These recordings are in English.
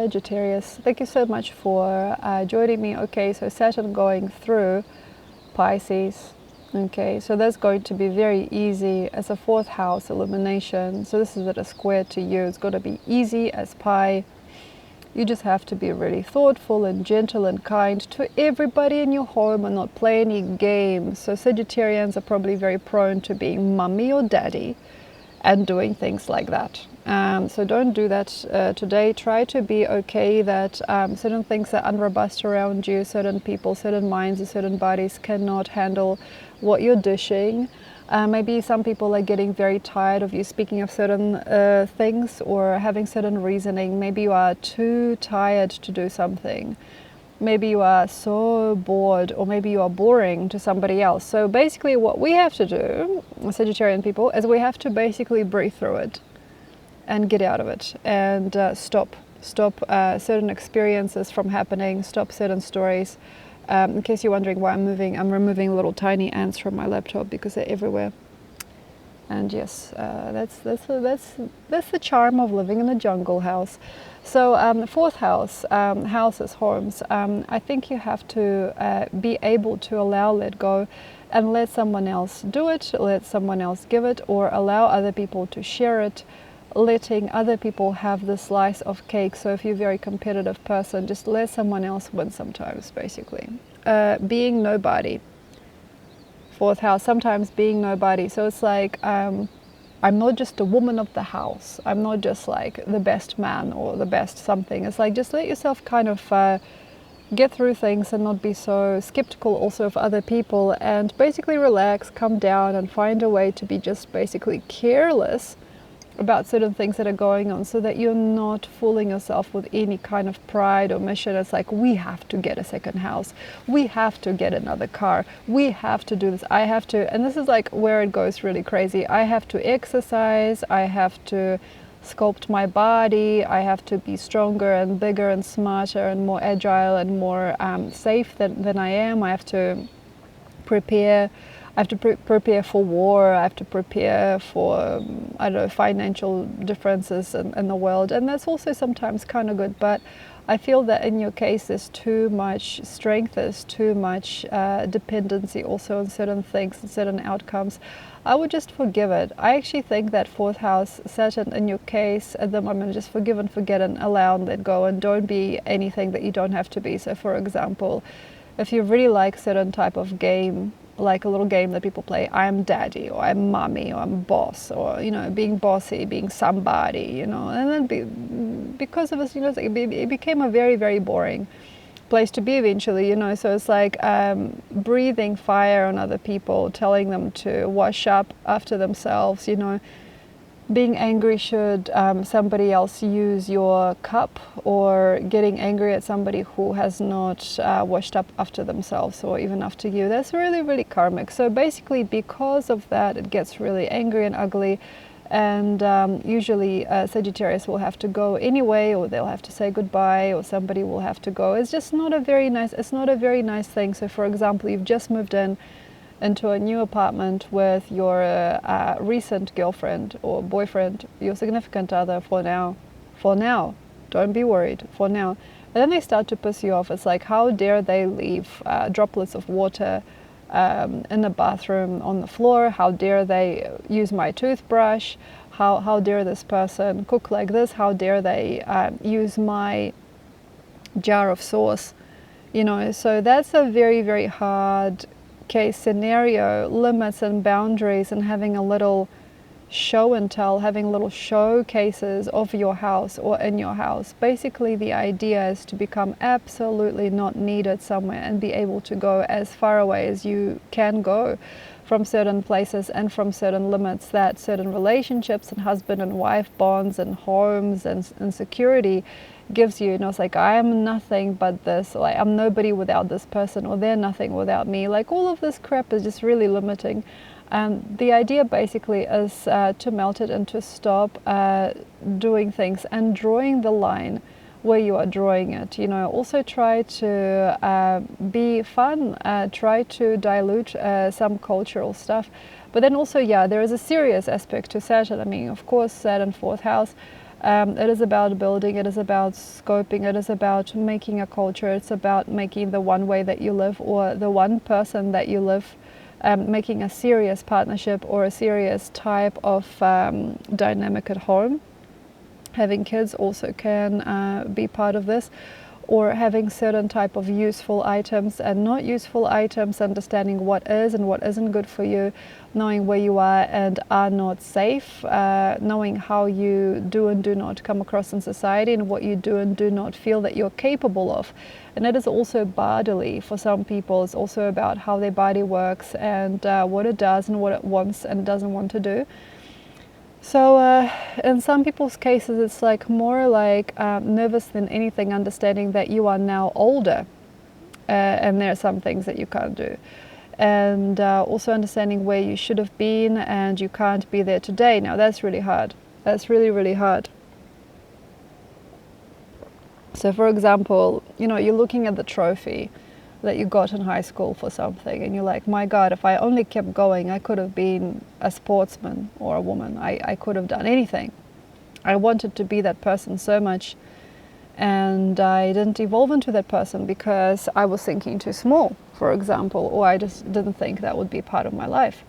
Sagittarius. Thank you so much for joining me. Okay, so Saturn going through Pisces. Okay, so that's going to be very easy as a fourth house illumination. So this is at a square to you. It's going to be easy as pie. You just have to be really thoughtful and gentle and kind to everybody in your home and not play any games. So Sagittarians are probably very prone to being mummy or daddy and doing things like that. So don't do that today. Try to be okay that certain things are unrobust around you, certain people, certain minds, certain bodies cannot handle what you're dishing. Maybe some people are getting very tired of you speaking of certain things or having certain reasoning. Maybe you are too tired to do something. Maybe you are so bored, or maybe you are boring to somebody else. So basically what we have to do, Sagittarian people, is we have to basically breathe through it and get out of it and stop certain experiences from happening, stop certain stories. In case you're wondering why I'm removing little tiny ants from my laptop because they're everywhere. And yes, that's the charm of living in a jungle house. So fourth house, houses, homes. I think you have to be able to allow, let go, and let someone else do it, let someone else give it, or allow other people to share it, letting other people have the slice of cake. So if you're a very competitive person, just let someone else win sometimes, basically. Being nobody. Fourth house, sometimes being nobody. So it's like, I'm not just a woman of the house. I'm not just like the best man or the best something. It's like, just let yourself kind of get through things and not be so skeptical also of other people, and basically relax, come down and find a way to be just basically careless about certain things that are going on, so that you're not fooling yourself with any kind of pride or mission. It's like, we have to get a second house, we have to get another car, we have to do this, I have to, and this is like where it goes really crazy. I have to exercise, I have to sculpt my body, I have to be stronger and bigger and smarter and more agile and more safe than I am. I have to prepare. I have to prepare for war, I have to prepare for, I don't know, financial differences in the world. And that's also sometimes kind of good, but I feel that in your case there's too much strength, there's too much dependency also on certain things and certain outcomes. I would just forgive it. I actually think that fourth house Saturn in your case at the moment, just forgive and forget and allow and let go, and don't be anything that you don't have to be. So for example, if you really like certain type of game, like a little game that people play, I'm daddy, or I'm mommy, or I'm boss, or, you know, being bossy, being somebody, you know, and then because of us, you know, it became a very, very boring place to be eventually, you know. So it's like breathing fire on other people, telling them to wash up after themselves, you know. Being angry should somebody else use your cup, or getting angry at somebody who has not washed up after themselves or even after you. That's really, really karmic. So basically because of that, it gets really angry and ugly, and usually Sagittarius will have to go anyway, or they'll have to say goodbye, or somebody will have to go. It's just not a very nice, it's not a very nice thing. So for example, you've just moved into a new apartment with your recent girlfriend or boyfriend, your significant other for now, don't be worried, for now. And then they start to piss you off. It's like, how dare they leave droplets of water in the bathroom on the floor? How dare they use my toothbrush? How dare this person cook like this? How dare they use my jar of sauce? You know, so that's a very, very hard case scenario. Limits and boundaries, and having a little show and tell, having little showcases of your house or in your house. Basically the idea is to become absolutely not needed somewhere and be able to go as far away as you can go from certain places and from certain limits that certain relationships and husband and wife bonds and homes and security gives you. You know, it's like, I am nothing but this, like I'm nobody without this person, or they're nothing without me. Like all of this crap is just really limiting. The idea basically is to melt it and to stop doing things and drawing the line where you are drawing it. You know, also try to be fun, try to dilute some cultural stuff. But then also, yeah, there is a serious aspect to Saturn. I mean, of course, Saturn fourth house. It is about building, it is about scoping, it is about making a culture, it's about making the one way that you live or the one person that you live, making a serious partnership or a serious type of dynamic at home. Having kids also can be part of this, or having certain type of useful items and not useful items, understanding what is and what isn't good for you, knowing where you are and are not safe, knowing how you do and do not come across in society and what you do and do not feel that you're capable of. And that is also bodily for some people. It's also about how their body works and what it does and what it wants and doesn't want to do. So in some people's cases, it's like more like nervous than anything, understanding that you are now older and there are some things that you can't do. And also understanding where you should have been and you can't be there today. Now that's really hard. That's really, really hard. So for example, you know, you're looking at the trophy that you got in high school for something and you're like, my God, if I only kept going, I could have been a sportsman or a woman. I could have done anything. I wanted to be that person so much, and I didn't evolve into that person because I was thinking too small, for example, or I just didn't think that would be part of my life.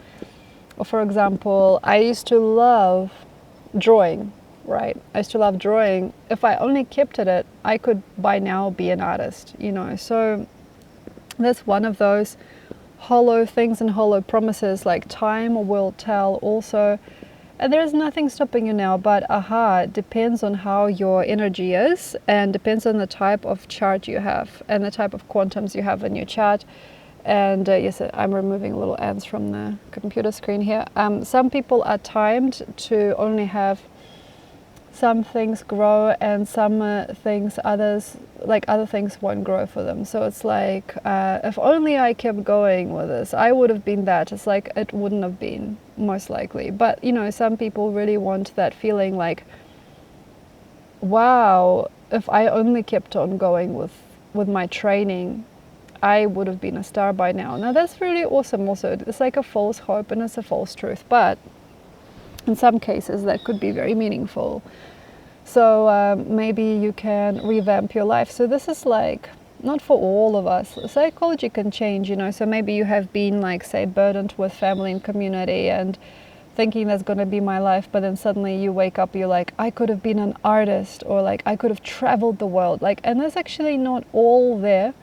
Or for example, I used to love drawing, right? I used to love drawing. If I only kept at it, I could by now be an artist, you know. So that's one of those hollow things and hollow promises, like time will tell also. And there's nothing stopping you now, but it depends on how your energy is and depends on the type of chart you have and the type of quantums you have in your chart. And yes, I'm removing little ants from the computer screen here. Some people are timed to only have some things grow and some things, other things won't grow for them. So it's like, if only I kept going with this, I would have been that. It's like, it wouldn't have been, most likely. But, you know, some people really want that feeling like, wow, if I only kept on going with my training, I would have been a star by now. Now that's really awesome also. It's like a false hope and it's a false truth. But in some cases that could be very meaningful. So maybe you can revamp your life. So this is like, not for all of us. Psychology can change, you know. So maybe you have been like, say, burdened with family and community and thinking that's going to be my life, but then suddenly you wake up, you're like, I could have been an artist, or like I could have traveled the world. Like, and that's actually not all there.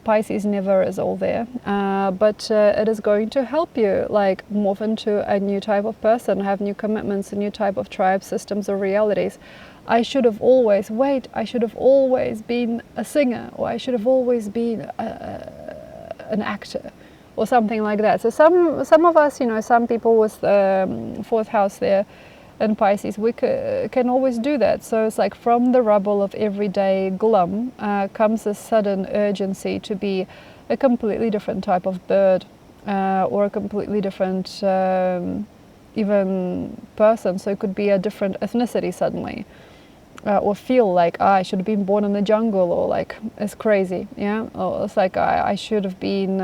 Pisces never is all there, but it is going to help you like morph into a new type of person, have new commitments, a new type of tribe, systems or realities. I should have always been a singer, or I should have always been an actor, or something like that. So some of us, you know, some people with the fourth house there in Pisces, we can always do that. So it's like from the rubble of everyday glum comes a sudden urgency to be a completely different type of bird or a completely different even person. So it could be a different ethnicity suddenly, or feel like I should have been born in the jungle, or like it's crazy, yeah. Or it's like I should have been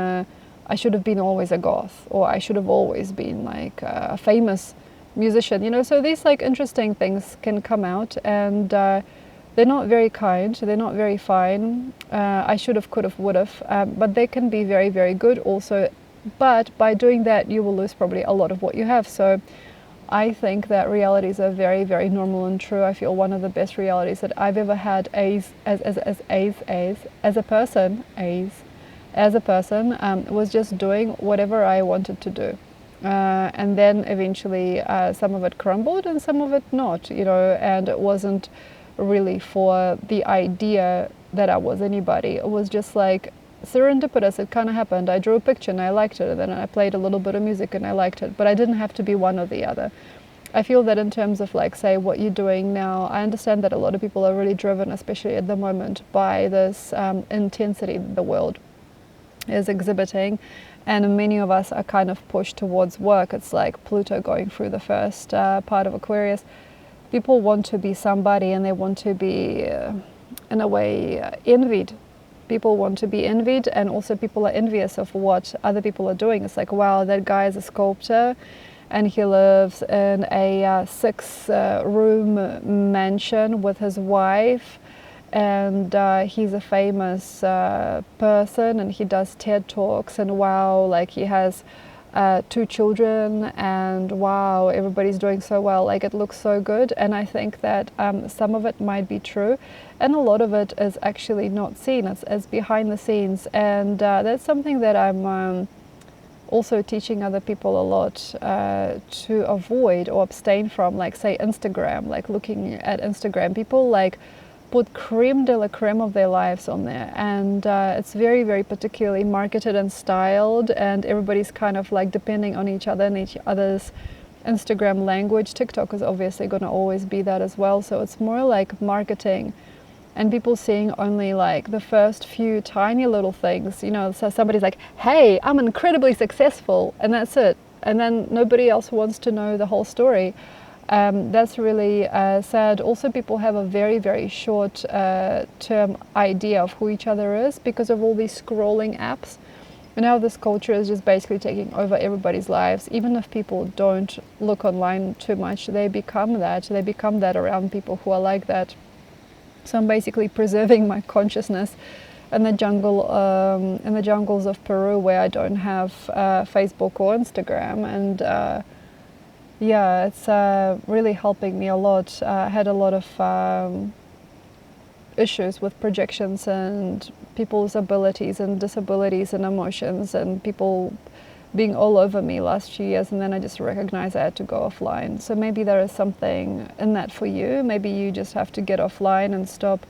always a goth, or I should have always been like a famous musician, you know. So these like interesting things can come out, and they're not very kind, they're not very fine. I should have, could have, would have, but they can be very, very good also. But by doing that, you will lose probably a lot of what you have. So I think that realities are very, very normal and true. I feel one of the best realities that I've ever had as a person was just doing whatever I wanted to do. And then eventually some of it crumbled and some of it not, you know, and it wasn't really for the idea that I was anybody. It was just like serendipitous. It kind of happened. I drew a picture and I liked it, and then I played a little bit of music and I liked it, but I didn't have to be one or the other. I feel that in terms of like, say, what you're doing now, I understand that a lot of people are really driven, especially at the moment, by this intensity the world is exhibiting. And many of us are kind of pushed towards work. It's like Pluto going through the first part of Aquarius. People want to be somebody, and they want to be, in a way, envied. People want to be envied, and also people are envious of what other people are doing. It's like, wow, that guy is a sculptor, and he lives in a 6-room mansion with his wife, and he's a famous person, and he does TED Talks, and wow, like he has 2 children, and wow, everybody's doing so well, like it looks so good. And I think that some of it might be true, and a lot of it is actually not seen, it's behind the scenes, and that's something that I'm also teaching other people a lot to avoid or abstain from, like say Instagram, like looking at Instagram. People like put creme de la creme of their lives on there, and it's very, very particularly marketed and styled, and everybody's kind of like depending on each other and each other's Instagram language. TikTok is obviously going to always be that as well, so it's more like marketing, and people seeing only like the first few tiny little things, you know. So somebody's like, hey, I'm incredibly successful, and that's it, and then nobody else wants to know the whole story. That's really sad. Also, people have a very, very short term idea of who each other is because of all these scrolling apps. And now this culture is just basically taking over everybody's lives. Even if people don't look online too much, they become that. They become that around people who are like that. So I'm basically preserving my consciousness in the jungle, in the jungles of Peru, where I don't have Facebook or Instagram, and yeah, it's really helping me a lot. I had a lot of issues with projections and people's abilities and disabilities and emotions, and people being all over me last few years, and then I just recognized I had to go offline. So maybe there is something in that for you. Maybe you just have to get offline and stop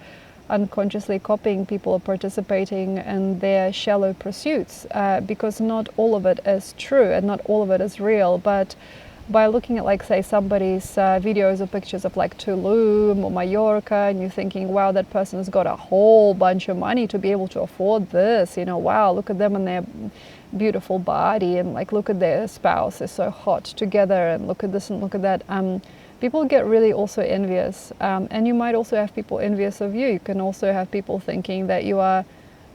unconsciously copying people or participating in their shallow pursuits, because not all of it is true and not all of it is real. But by looking at, like, say, somebody's videos or pictures of like Tulum or Mallorca, and you're thinking, wow, that person has got a whole bunch of money to be able to afford this, you know, wow, look at them and their beautiful body, and like look at their spouse, they're so hot together, and look at this and look at that. People get really also envious, and you might also have people envious of you. You can also have people thinking that you are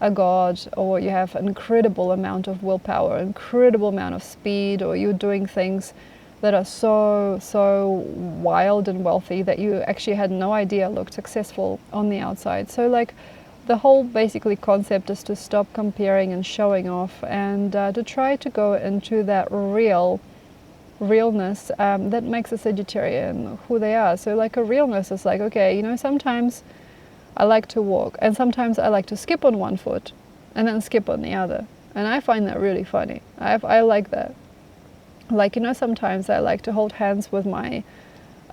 a god, or you have an incredible amount of willpower, incredible amount of speed, or you're doing things that are so wild and wealthy that you actually had no idea looked successful on the outside. So like the whole basically concept is to stop comparing and showing off, and to try to go into that realness that makes a Sagittarian who they are. So like a realness is like, okay, you know, sometimes I like to walk, and sometimes I like to skip on one foot and then skip on the other, and I find that really funny. I like that. Like, you know, sometimes I like to hold hands with my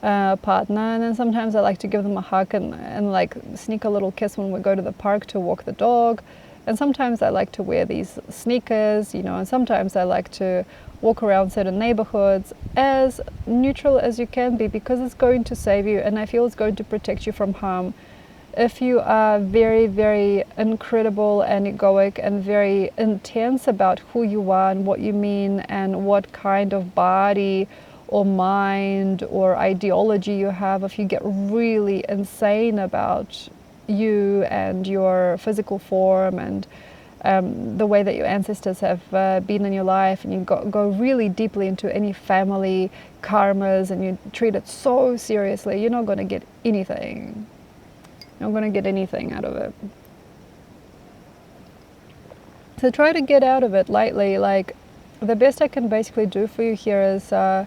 partner, and then sometimes I like to give them a hug and like sneak a little kiss when we go to the park to walk the dog. And sometimes I like to wear these sneakers, you know, and sometimes I like to walk around certain neighborhoods as neutral as you can be, because it's going to save you, and I feel it's going to protect you from harm. If you are very, very incredible and egoic and very intense about who you are and what you mean and what kind of body or mind or ideology you have, if you get really insane about you and your physical form and the way that your ancestors have been in your life, and you go really deeply into any family karmas, and you treat it so seriously, you're not going to get anything. You're not going to get anything out of it. So try to get out of it lightly. Like, the best I can basically do for you here is I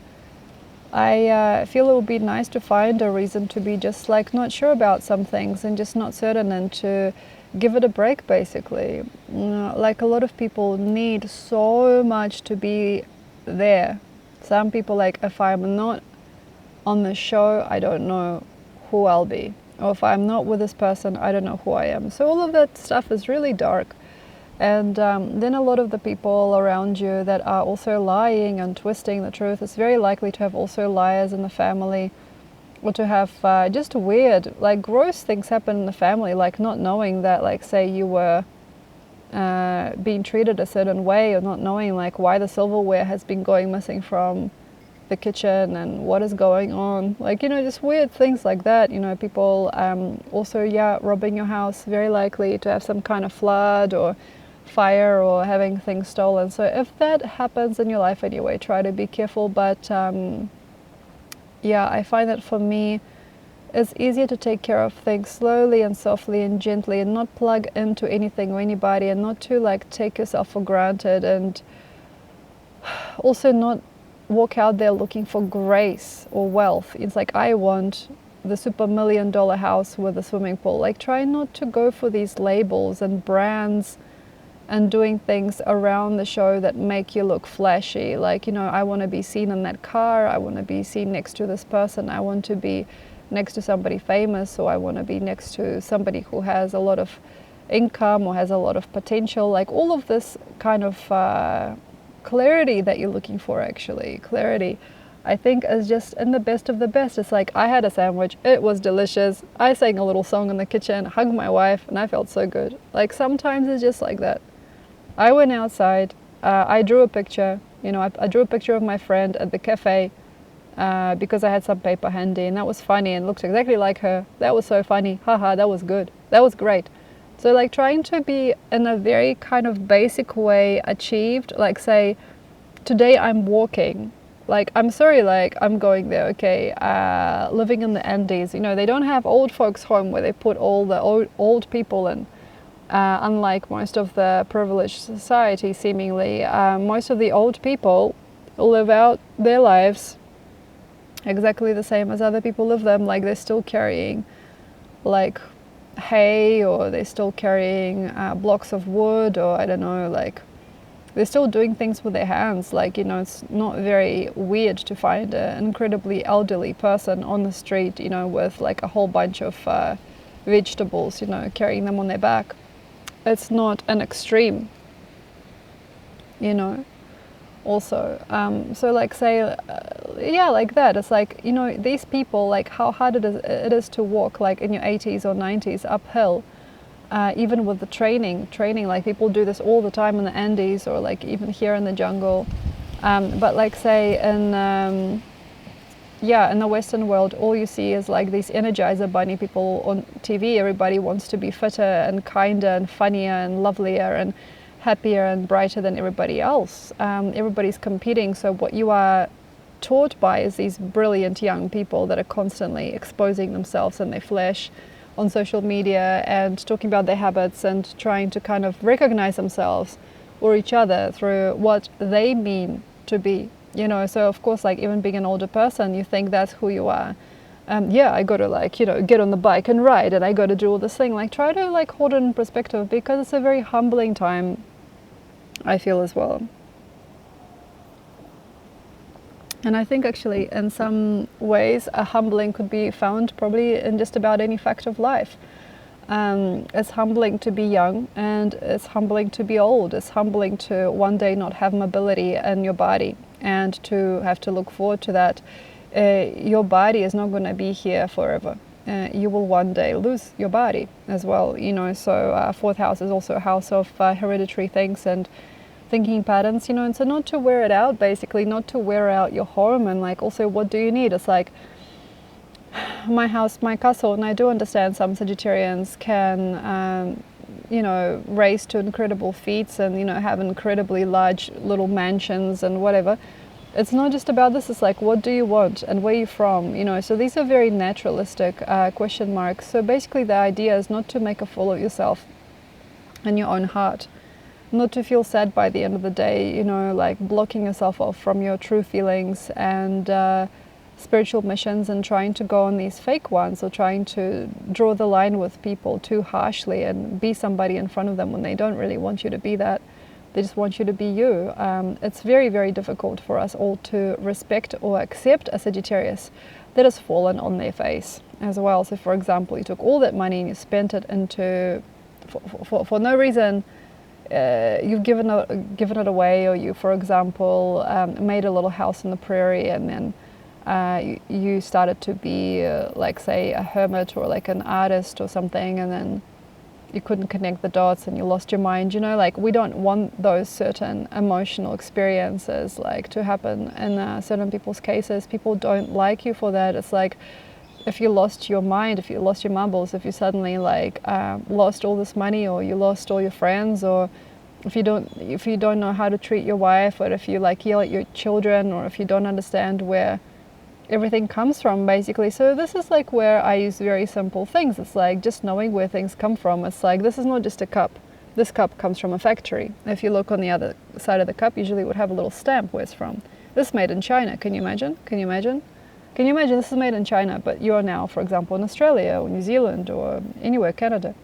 feel it would be nice to find a reason to be just like not sure about some things and just not certain, and to give it a break basically. You know, like a lot of people need so much to be there. Some people, like, if I'm not on the show, I don't know who I'll be. Or if I'm not with this person, I don't know who I am. So all of that stuff is really dark. And then a lot of the people around you that are also lying and twisting the truth, it's very likely to have also liars in the family, or to have just weird, like gross things happen in the family, like not knowing that, like, say you were being treated a certain way, or not knowing like why the silverware has been going missing from the kitchen and what is going on, like, you know, just weird things like that. You know, people also, yeah, robbing your house, very likely to have some kind of flood or fire or having things stolen. So if that happens in your life anyway, try to be careful. But yeah, I find that for me, it's easier to take care of things slowly and softly and gently, and not plug into anything or anybody, and not to like take yourself for granted, and also not walk out there looking for grace or wealth. It's like, I want the super $1 million house with a swimming pool. Like, try not to go for these labels and brands and doing things around the show that make you look flashy. Like, you know, I want to be seen in that car, I want to be seen next to this person, I want to be next to somebody famous, or I want to be next to somebody who has a lot of income or has a lot of potential. Like, all of this kind of clarity that you're looking for, actually, clarity, I think, is just in the best of the best. It's like, I had a sandwich, it was delicious, I sang a little song in the kitchen, hugged my wife, and I felt so good. Like, sometimes it's just like that. I went outside, I drew a picture, you know, I drew a picture of my friend at the cafe because I had some paper handy, and that was funny and looked exactly like her. That was so funny, haha, that was good, that was great. So like, trying to be in a very kind of basic way achieved, like, say, today I'm walking, like, I'm sorry, like, I'm going there, okay, living in the Andes, you know, they don't have old folks home where they put all the old people in. Unlike most of the privileged society, seemingly, most of the old people live out their lives exactly the same as other people live them. Like, they're still carrying like hay, or they're still carrying blocks of wood, or I don't know, like, they're still doing things with their hands. Like, you know, it's not very weird to find an incredibly elderly person on the street, you know, with like a whole bunch of vegetables, you know, carrying them on their back. It's not an extreme, you know, also. So like, say, yeah, like that. It's like, you know, these people, like, how hard it is to walk, like, in your 80s or 90s uphill, even with the training, like, people do this all the time in the Andes, or like even here in the jungle. But like, say, in in the Western world, all you see is like these Energizer Bunny people on TV. Everybody wants to be fitter and kinder and funnier and lovelier and happier and brighter than everybody else. Everybody's competing. So what you are taught by is these brilliant young people that are constantly exposing themselves and their flesh on social media and talking about their habits and trying to kind of recognize themselves or each other through what they mean to be. You know, so of course, like, even being an older person, you think that's who you are. Yeah, I got to, like, you know, get on the bike and ride, and I got to do all this thing. Like, try to, like, hold it in perspective, because it's a very humbling time, I feel, as well. And I think, actually, in some ways, a humbling could be found probably in just about any fact of life. It's humbling to be young, and it's humbling to be old. It's humbling to one day not have mobility in your body, and to have to look forward to that. Your body is not going to be here forever. You will one day lose your body as well, you know. So fourth house is also a house of hereditary things and thinking patterns, you know. And so not to wear it out, basically, not to wear out your home. And like, also, what do you need? It's like, my house, my castle. And I do understand some Sagittarians can you know, raise to incredible feats and, you know, have incredibly large little mansions and whatever. It's not just about this. It's like, what do you want and where are you from, you know. So these are very naturalistic question marks. So basically, the idea is not to make a fool of yourself and your own heart, not to feel sad by the end of the day, you know, like blocking yourself off from your true feelings and spiritual missions, and trying to go on these fake ones, or trying to draw the line with people too harshly and be somebody in front of them when they don't really want you to be that. They just want you to be you. It's very, very difficult for us all to respect or accept a Sagittarius that has fallen on their face as well. So for example, you took all that money and you spent it into, for no reason, you've given it away, or you, for example, made a little house in the prairie, and then you started to be like, say, a hermit or like an artist or something, and then you couldn't connect the dots and you lost your mind, you know. Like, we don't want those certain emotional experiences like to happen in certain people's cases. People don't like you for that. It's like, if you lost your mind, if you lost your marbles, if you suddenly like lost all this money, or you lost all your friends, or if you don't know how to treat your wife, or if you like yell at your children, or if you don't understand where everything comes from, basically. So this is like where I use very simple things. It's like just knowing where things come from. It's like, this is not just a cup. This cup comes from a factory. If you look on the other side of the cup, usually it would have a little stamp where it's from. This is made in China. Can you imagine? Can you imagine? Can you imagine this is made in China, but you are now, for example, in Australia or New Zealand or anywhere, Canada,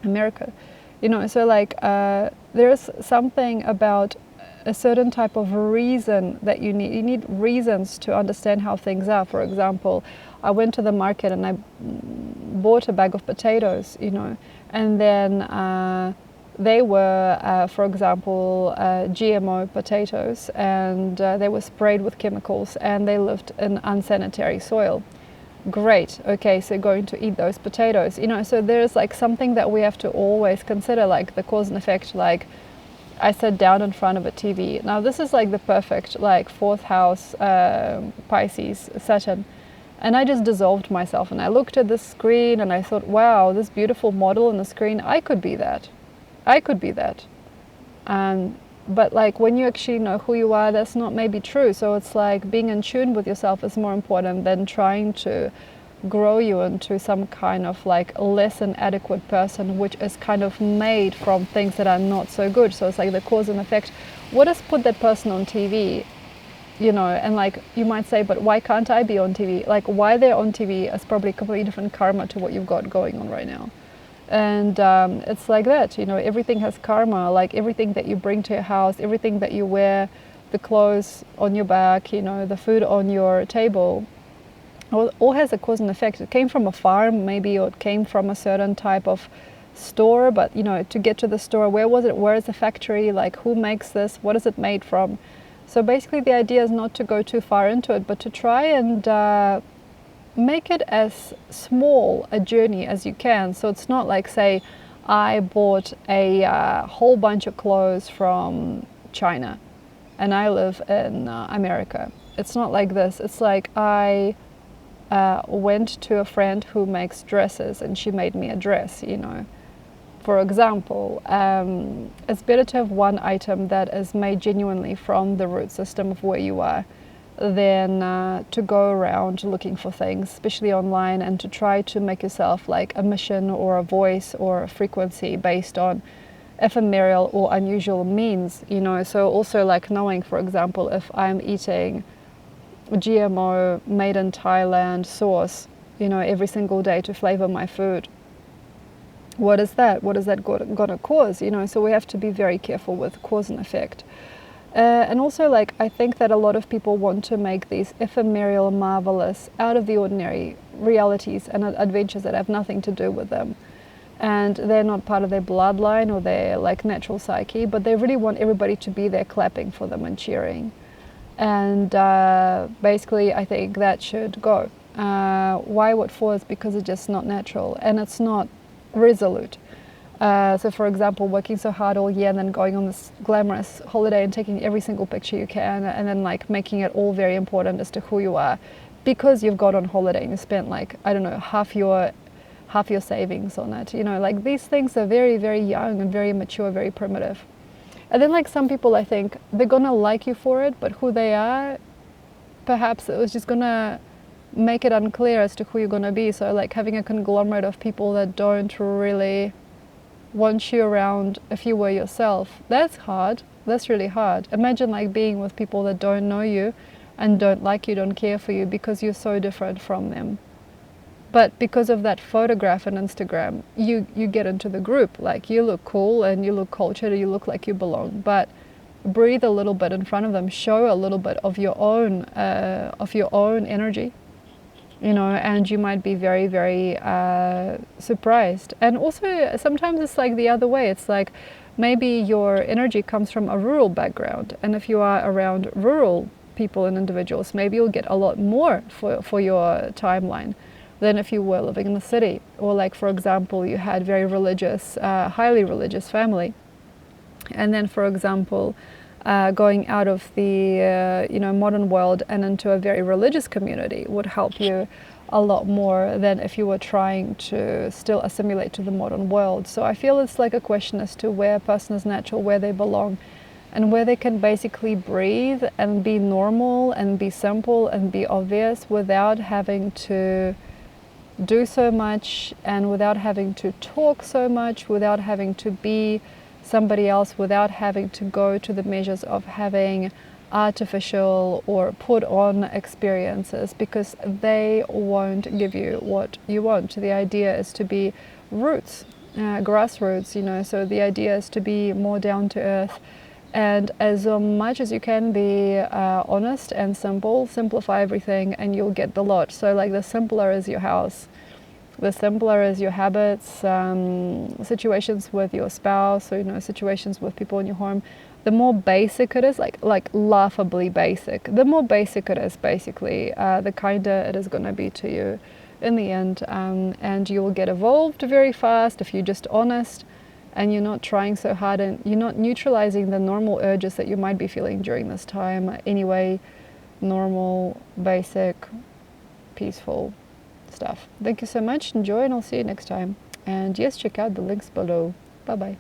America. You know, so like there's something about a certain type of reason that you need. You need reasons to understand how things are. For example, I went to the market and I bought a bag of potatoes, you know, and then they were, for example, GMO potatoes, and they were sprayed with chemicals, and they lived in unsanitary soil. Great, okay, so going to eat those potatoes, you know, so there's like something that we have to always consider, like the cause and effect. Like, I sat down in front of a TV. Now this is like the perfect, like, fourth house, Pisces, Saturn. And I just dissolved myself, and I looked at the screen and I thought, wow, this beautiful model on the screen, I could be that. I could be that. But like when you actually know who you are, that's not maybe true. So it's like being in tune with yourself is more important than trying to grow you into some kind of like less than adequate person, which is kind of made from things that are not so good. So it's like the cause and effect. What has put that person on TV? You know, and like you might say, but why can't I be on TV? Like, why they're on TV is probably completely different karma to what you've got going on right now. And it's like that, you know, everything has karma. Like everything that you bring to your house, everything that you wear, the clothes on your back, you know, the food on your table, all has a cause and effect. It came from a farm maybe, or it came from a certain type of store, but you know, to get to the store, where was it, where is the factory, like who makes this, what is it made from? So basically the idea is not to go too far into it, but to try and make it as small a journey as you can. So it's not like, say, I bought a whole bunch of clothes from China and I live in America. It's not like this. It's like I went to a friend who makes dresses and she made me a dress, you know. For example, it's better to have one item that is made genuinely from the root system of where you are than to go around looking for things, especially online, and to try to make yourself like a mission or a voice or a frequency based on ephemeral or unusual means, you know. So also like knowing, for example, if I'm eating GMO made in Thailand sauce, you know, every single day to flavor my food, what is that? What is that going to cause? You know, so we have to be very careful with cause and effect. And also, like, I think that a lot of people want to make these ephemeral, marvelous, out of the ordinary realities and adventures that have nothing to do with them. And they're not part of their bloodline or their, like, natural psyche, but they really want everybody to be there clapping for them and cheering. And basically, I think that should go. Why, what for? Is because it's just not natural, and it's not resolute. So for example, working so hard all year and then going on this glamorous holiday and taking every single picture you can, and then like making it all very important as to who you are, because you've got on holiday and you spent like, I don't know, half your savings on it. You know, like these things are very, very young and very mature, very primitive. And then like some people, I think they're gonna like you for it, but who they are, perhaps it was just gonna make it unclear as to who you're going to be. So like having a conglomerate of people that don't really want you around if you were yourself, that's hard. That's really hard. Imagine like being with people that don't know you and don't like you, don't care for you, because you're so different from them. But because of that photograph on Instagram, you get into the group. Like you look cool and you look cultured, you look like you belong, but breathe a little bit in front of them, show a little bit of your own energy, you know, and you might be very, very surprised. And also sometimes it's like the other way. It's like maybe your energy comes from a rural background, and if you are around rural people and individuals, maybe you'll get a lot more for your timeline than if you were living in the city. Or like, for example, you had very religious, highly religious family, and then, for example, going out of the modern world and into a very religious community would help you a lot more than if you were trying to still assimilate to the modern world. So I feel it's like a question as to where a person is natural, where they belong, and where they can basically breathe and be normal and be simple and be obvious without having to do so much, and without having to talk so much, without having to be somebody else, without having to go to the measures of having artificial or put on experiences, because they won't give you what you want. The idea is to be roots, grassroots, you know, so the idea is to be more down to earth, and as much as you can be honest and simple, simplify everything and you'll get the lot. So like the simpler is your house, the simpler is your habits, situations with your spouse, or, you know, situations with people in your home, the more basic it is, like laughably basic, the more basic it is, basically, the kinder it is going to be to you in the end, and you will get evolved very fast if you're just honest and you're not trying so hard, and you're not neutralizing the normal urges that you might be feeling during this time anyway. Normal, basic, peaceful stuff. Thank you so much, enjoy, and I'll see you next time. And yes, check out the links below. Bye bye.